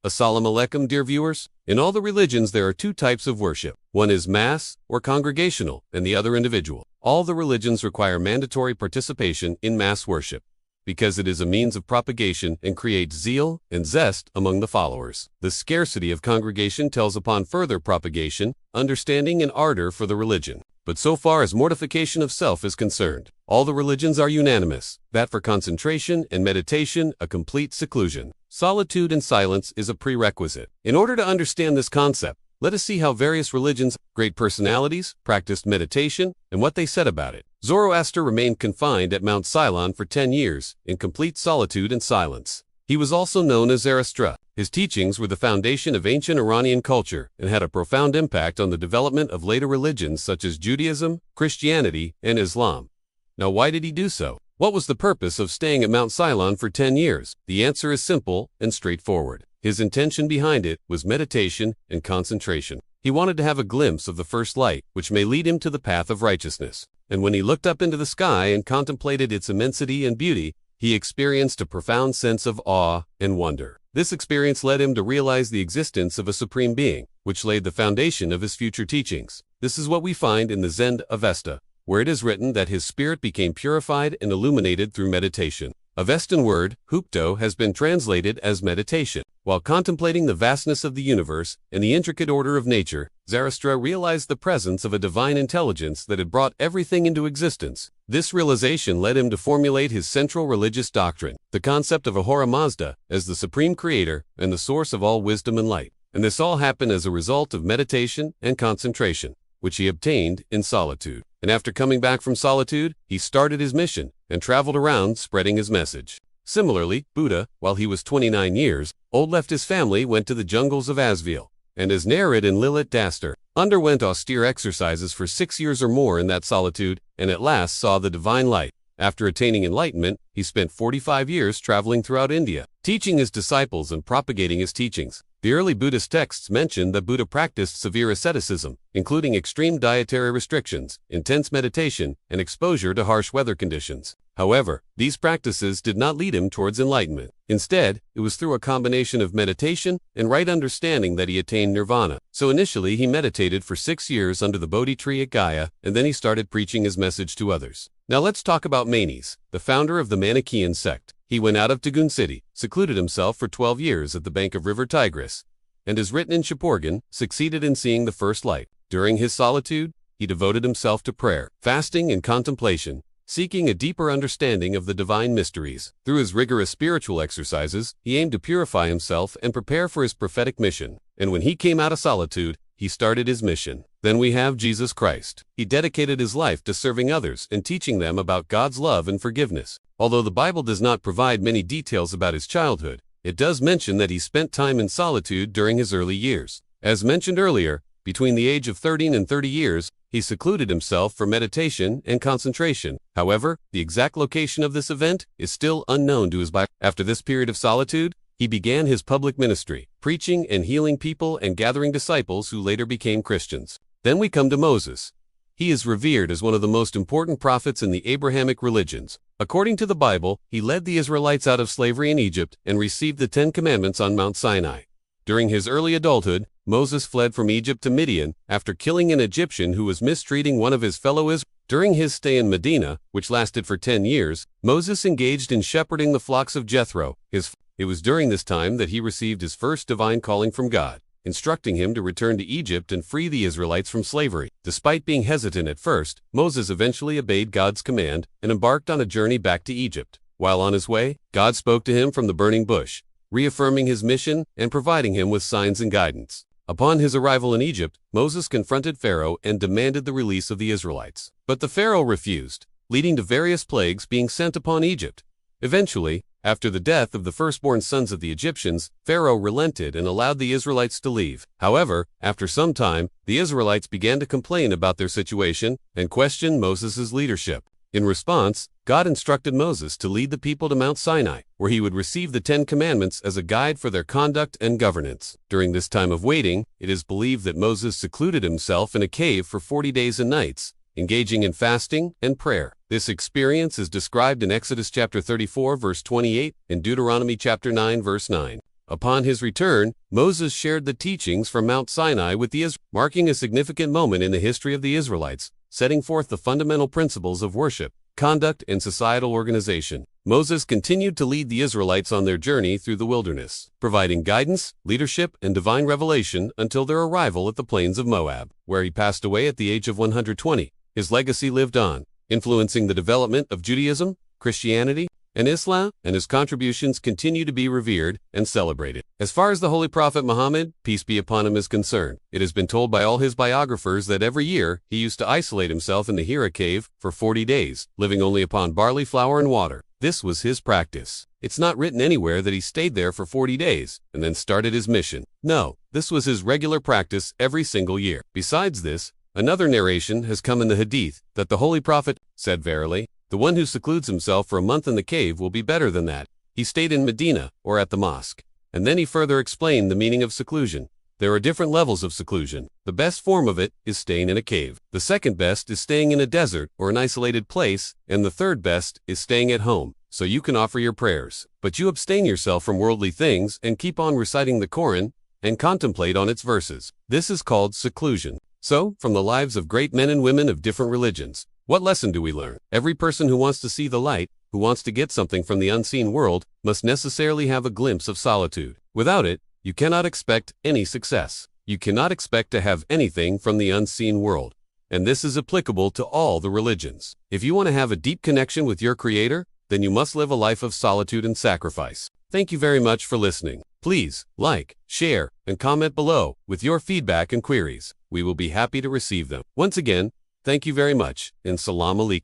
Assalamu alaikum, dear viewers. In all the religions, there are two types of worship. One is mass or congregational, and the other individual. All the religions require mandatory participation in mass worship because it is a means of propagation and creates zeal and zest among the followers. The scarcity of congregation tells upon further propagation, understanding, and ardor for the religion. But so far as mortification of self is concerned, all the religions are unanimous that for concentration and meditation, a complete seclusion, solitude and silence is a prerequisite. In order to understand this concept, let us see how various religions, great personalities, practiced meditation and what they said about it. Zoroaster remained confined at Mount Ceylon for 10 years in complete solitude and silence. He was also known as Zoroaster. His teachings were the foundation of ancient Iranian culture and had a profound impact on the development of later religions such as Judaism, Christianity, and Islam. Now, why did he do so? What was the purpose of staying at Mount Ceylon for 10 years? The answer is simple and straightforward. His intention behind it was meditation and concentration. He wanted to have a glimpse of the first light, which may lead him to the path of righteousness. And when he looked up into the sky and contemplated its immensity and beauty, he experienced a profound sense of awe and wonder. This experience led him to realize the existence of a supreme being, which laid the foundation of his future teachings. This is what we find in the Zend Avesta, where it is written that his spirit became purified and illuminated through meditation. Avestan word, hupto, has been translated as meditation. While contemplating the vastness of the universe and the intricate order of nature, Zoroaster realized the presence of a divine intelligence that had brought everything into existence. This realization led him to formulate his central religious doctrine, the concept of Ahura Mazda, as the supreme creator and the source of all wisdom and light. And this all happened as a result of meditation and concentration, which he obtained in solitude. And after coming back from solitude, he started his mission and traveled around spreading his message. Similarly, Buddha, while he was 29 years old, left his family, went to the jungles of Asveil, and as narrated in Lilith Daster, underwent austere exercises for 6 years or more in that solitude, and at last saw the divine light. After attaining enlightenment, he spent 45 years traveling throughout India, teaching his disciples and propagating his teachings. The early Buddhist texts mention that Buddha practiced severe asceticism, including extreme dietary restrictions, intense meditation, and exposure to harsh weather conditions. However, these practices did not lead him towards enlightenment. Instead, it was through a combination of meditation and right understanding that he attained nirvana. So initially, he meditated for 6 years under the Bodhi tree at Gaya, and then he started preaching his message to others. Now let's talk about Manes, the founder of the Manichaean sect. He went out of Tagun city, secluded himself for 12 years at the bank of river Tigris, and as written in Shapurgan, succeeded in seeing the first light. During his solitude, he devoted himself to prayer, fasting, and contemplation, seeking a deeper understanding of the divine mysteries. Through his rigorous spiritual exercises, he aimed to purify himself and prepare for his prophetic mission. And when he came out of solitude, he started his mission. Then we have Jesus Christ. He dedicated his life to serving others and teaching them about God's love and forgiveness. Although the Bible does not provide many details about his childhood, it does mention that he spent time in solitude during his early years. As mentioned earlier, between the age of 13 and 30 years, he secluded himself for meditation and concentration. However, the exact location of this event is still unknown to his Bible. After this period of solitude, he began his public ministry, preaching and healing people and gathering disciples who later became Christians. Then we come to Moses. He is revered as one of the most important prophets in the Abrahamic religions. According to the Bible, he led the Israelites out of slavery in Egypt and received the 10 Commandments on Mount Sinai. During his early adulthood, Moses fled from Egypt to Midian after killing an Egyptian who was mistreating one of his fellow Israelites. During his stay in Medina, which lasted for 10 years, Moses engaged in shepherding the flocks of Jethro. It was during this time that he received his first divine calling from God, instructing him to return to Egypt and free the Israelites from slavery. Despite being hesitant at first, Moses eventually obeyed God's command and embarked on a journey back to Egypt. While on his way, God spoke to him from the burning bush, reaffirming his mission and providing him with signs and guidance. Upon his arrival in Egypt, Moses confronted Pharaoh and demanded the release of the Israelites. But the Pharaoh refused, leading to various plagues being sent upon Egypt. Eventually, after the death of the firstborn sons of the Egyptians, Pharaoh relented and allowed the Israelites to leave. However, after some time, the Israelites began to complain about their situation and question Moses' leadership. In response, God instructed Moses to lead the people to Mount Sinai, where he would receive the 10 Commandments as a guide for their conduct and governance. During this time of waiting, it is believed that Moses secluded himself in a cave for 40 days and nights, engaging in fasting and prayer. This experience is described in Exodus chapter 34 verse 28 and Deuteronomy chapter 9 verse 9. Upon his return, Moses shared the teachings from Mount Sinai with the Israelites, marking a significant moment in the history of the Israelites, setting forth the fundamental principles of worship, conduct, and societal organization. Moses continued to lead the Israelites on their journey through the wilderness, providing guidance, leadership, and divine revelation until their arrival at the plains of Moab, where he passed away at the age of 120. His legacy lived on, influencing the development of Judaism, Christianity, and Islam, and his contributions continue to be revered and celebrated. As far as the Holy Prophet Muhammad, peace be upon him, is concerned, it has been told by all his biographers that every year he used to isolate himself in the Hira cave for 40 days, living only upon barley flour and water. This was his practice. It's not written anywhere that he stayed there for 40 days and then started his mission. No, this was his regular practice every single year. Besides this, another narration has come in the Hadith that the Holy Prophet said, "Verily, the one who secludes himself for a month in the cave will be better than that he stayed in Medina or at the mosque." And then he further explained the meaning of seclusion. There are different levels of seclusion. The best form of it is staying in a cave. The second best is staying in a desert or an isolated place, and the third best is staying at home, so you can offer your prayers, but you abstain yourself from worldly things and keep on reciting the Quran and contemplate on its verses. This is called seclusion. So, from the lives of great men and women of different religions, what lesson do we learn? Every person who wants to see the light, who wants to get something from the unseen world, must necessarily have a glimpse of solitude. Without it, you cannot expect any success. You cannot expect to have anything from the unseen world. And this is applicable to all the religions. If you want to have a deep connection with your Creator, then you must live a life of solitude and sacrifice. Thank you very much for listening. Please like, share, and comment below with your feedback and queries. We will be happy to receive them. Once again, thank you very much, and Salam Alaikum.